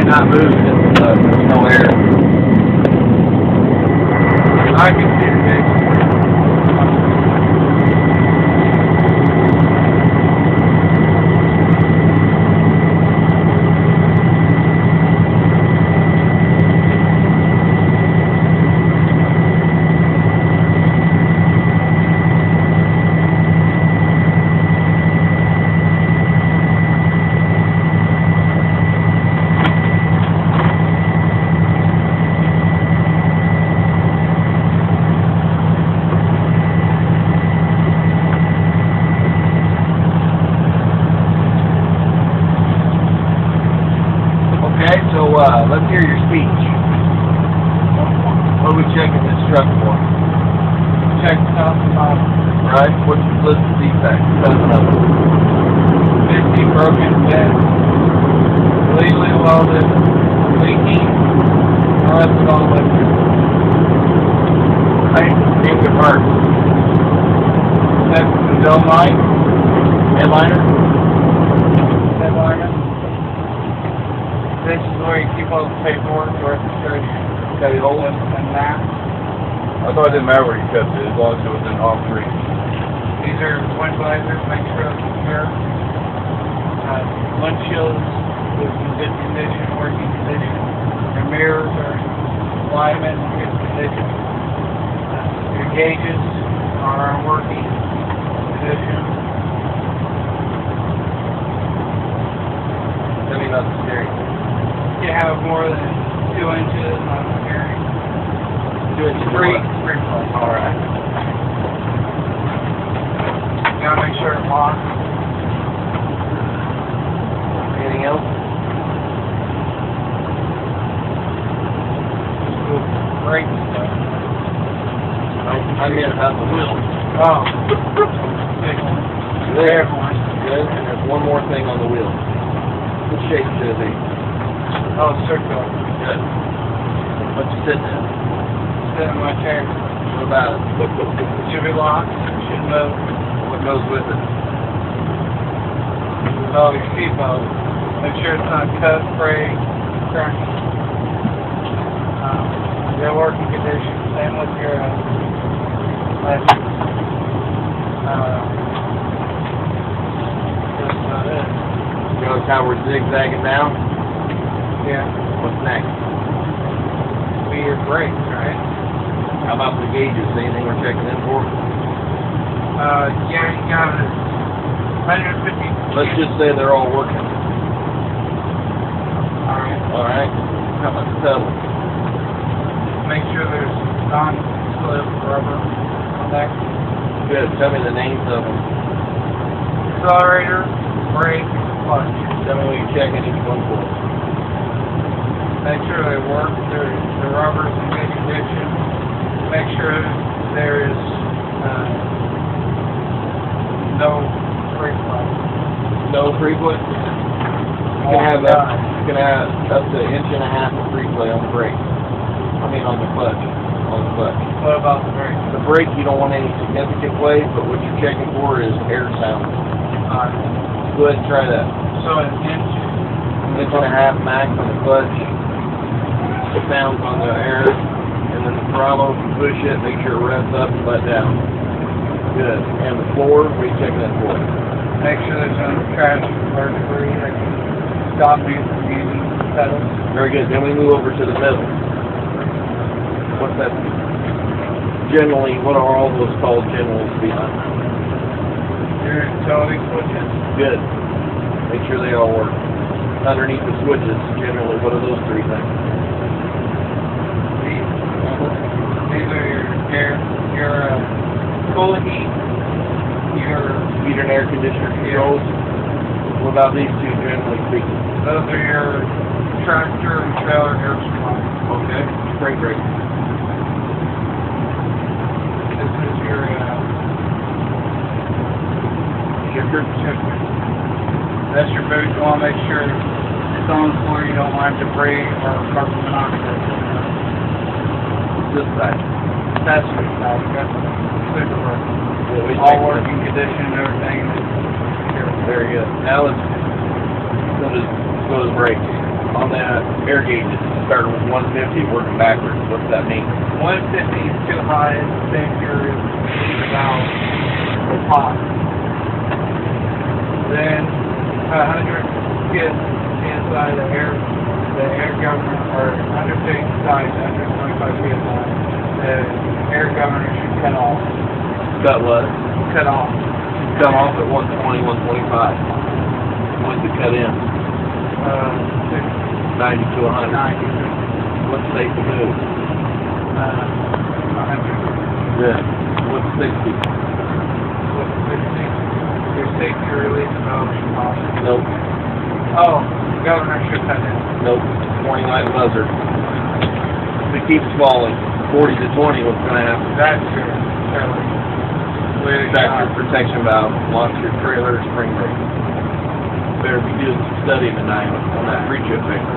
not moving it, there's no air. I can see the gauge. Okay, so let's hear your speech. What are we checking this truck for? Check top and bottom. Right? What's the list of defects? 50 broken bed. Legally welded. Leaking. Rusted all liquid. Right? Name the parts. That's the dome light. Headliner? Headliner. This is where you keep all the paperwork, registration, Got it all in? and that. I thought it didn't matter where you kept it, as long as it was in all three. These are wind visors, make sure it's secure. Windshields is in good condition, working condition. Your mirrors are in alignment, good condition. Your gauges are in working condition. Tell me about the steering. You have more than 2 inches on the steering. 2 inches. Three what? plus. Alright. You gotta make sure it locks. Anything else? Brake stuff. I meant about the wheels. Oh. Big one. Good. Air horn. Good. And there's one more thing on the wheel. What shape should it be? Oh, circular. Good. What you sitting in? Sit in my chair. What about it? Should be locked. Should move. What goes with it? Oh, your seatbelt. Make sure it's not cut, frayed, cracked. Your working condition. Same with your license. That's about it. You notice how we're zigzagging now? Yeah. What's next? Be your brakes, right? How about the gauges? Anything we're checking in for? Yeah, you got it. 150. Let's just say they're all working. Alright. Alright? How about the pedal? Make sure there's non-slip rubber on there. Good. Tell me the names of them. Accelerator, brake, clutch. Tell me what you're checking each one for. Make sure they work. The rubber's in good condition. Make sure there is no brake light. No free play? You can have up to 1.5 inches of free play on the brake. I mean on the clutch. On the clutch. What about the brake? The brake you don't want any significant play, but what you're checking for is air sound. Go ahead and try that. So an inch. 1.5 max on the clutch. It sounds on the air, and then the throttle, if you push it, make sure it revs up and let down. Good. And the floor, what are you checking that for? Make sure there's no trash or debris that can stop me from using the pedals. Very good. Then we move over to the middle. What's that? Generally, what are all those called generally behind? Your utility switches. Good. Make sure they all work. Underneath the switches, generally, what are those three things? These are your cooling heat, your Heater and air conditioner controls. What about these two, generally speaking? those are your tractor and trailer air supply. Okay. Brake brake. This is your Shifter. shifter. That's your boot. You want to make sure it's on the floor. You don't want debris or carbon monoxide. This side. That's your side. That's super work. Yeah, All working condition and everything. Very good. Now let's go to brakes. on the air gauges, starting with 150, working backwards. What's that mean? 150 is too high, then you're about hot. Then 100 gets inside the air governor, or 150 inside 125 psi, the air governor should cut off. Cut what? Cut off. Cut off at 120, 125. When's it cut in? 90 to 100. 90. What's safe to move? 100. Good. What's 60? What's 60? Your safety release valve should off. Nope. Oh, the governor should cut in. Nope. 20 light buzzer. If it keeps falling, 40 to 20, what's going to happen? That's your trailer. Tractor protection valve, launch your trailer, spring brake. Better be doing some studying tonight on that pre-trip paper.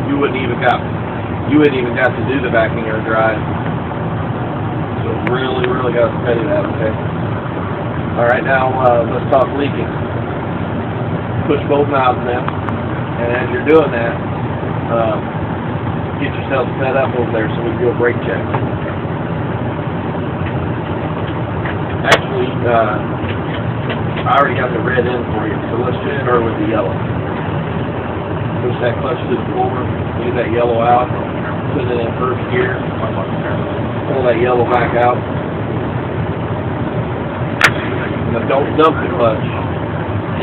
You wouldn't even got to do the backing or drive. So really got to study that, okay? All right, now let's talk leaking. Push both knobs in, and as you're doing that, get yourself set up over there so we can do a brake check. Actually, I already got the red in for you, so let's just start with the yellow. Push that clutch to the floor, leave that yellow out, put it in first gear, pull that yellow back out. Now don't dump the clutch,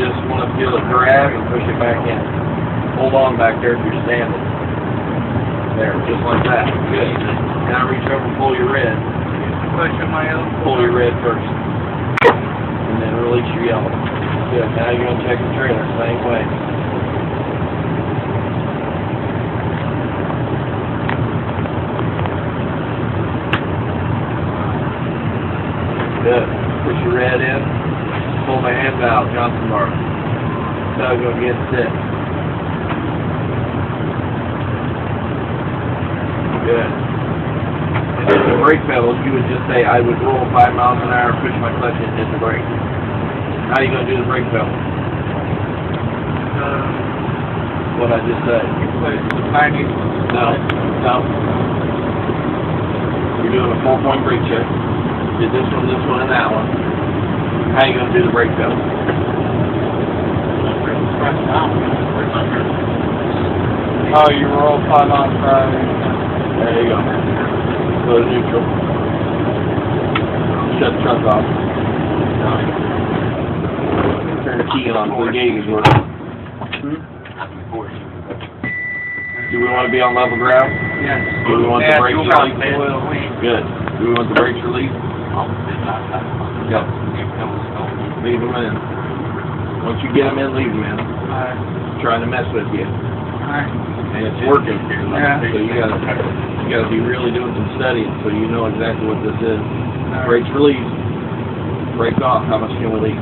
just want to feel it grab and push it back in. Hold on back there if you're standing. There, just like that, good. Now reach over and pull your red. Pushing my yellow. Pull your red first. And then release your yellow. Good. Now you're going to check the trailer, same way. Good. Push your red in. Pull my hand valve, Johnson bar. Tug against it. Good. And then the brake pedals, you would just say, I would roll 5 miles an hour, push my clutch and hit the brake. How are you going to do the brake pedal? What I just said. 90. No. You're doing a 4-point brake check. Did this one, and that one. How are you going to do the brake pedal? Oh, you roll 5 miles per hour. There you go. Go to neutral. Shut the truck off. Turn the key on so the gauge is working. Do we want to be on level ground? Yes. Do we want the brakes released? released? Good. Do we want the brakes released? Yep. Leave them in. Once you get them in, leave them in. Trying to mess with you. And it's working. Yeah. So you gotta be really doing some studying so you know exactly what this is. Brakes released. Brakes off. How much can we leak?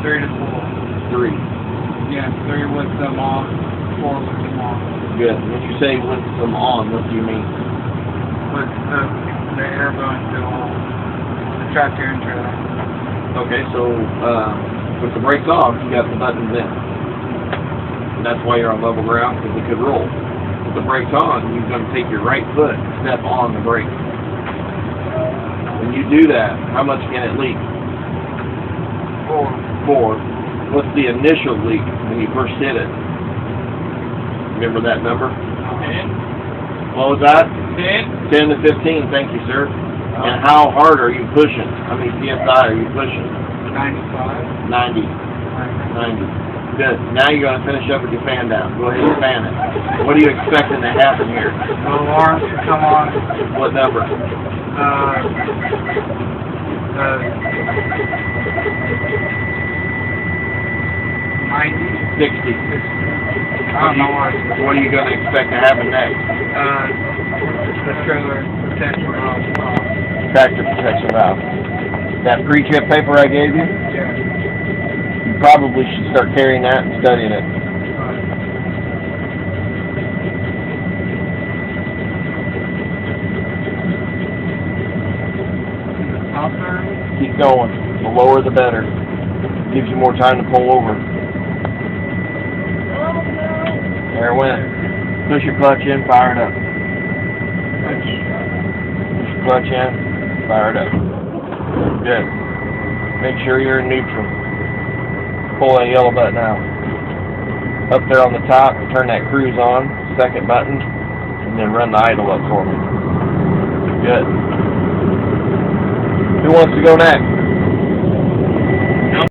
3 to 4. 3. Yeah, 3 with them on, 4 with them on. Good. When you say with them on, what do you mean? With the air going to the tractor and trailer. Okay, so with the brakes off, you got the buttons in. And that's why you're on level ground, because it could roll. With the brakes on, you're going to take your right foot, step on the brake. When you do that, how much can it leak? 4. What's the initial leak when you first hit it? Remember that number? 10. What was that? 10. 10 to 15, thank you, sir. And how hard are you pushing? How many PSI are you pushing? 95. 90. 90. Good. Now you're going to finish up with your fan down. Go ahead and fan it. What are you expecting to happen here? The alarm should come on. What number? 90. 60. I don't know why. What are you going to expect to happen next? The trailer protection valve. Tractor protection valve. That pre-trip paper I gave you? Yeah. You probably should start carrying that and studying it. Top there? Keep going. The lower the better. Gives you more time to pull over. There it went. Push your clutch in, fire it up. Push your clutch in, fire it up. Good. Make sure you're in neutral. Pull that yellow button out. Up there on the top, turn that cruise on, second button, and then run the idle up for me. Good. Who wants to go next?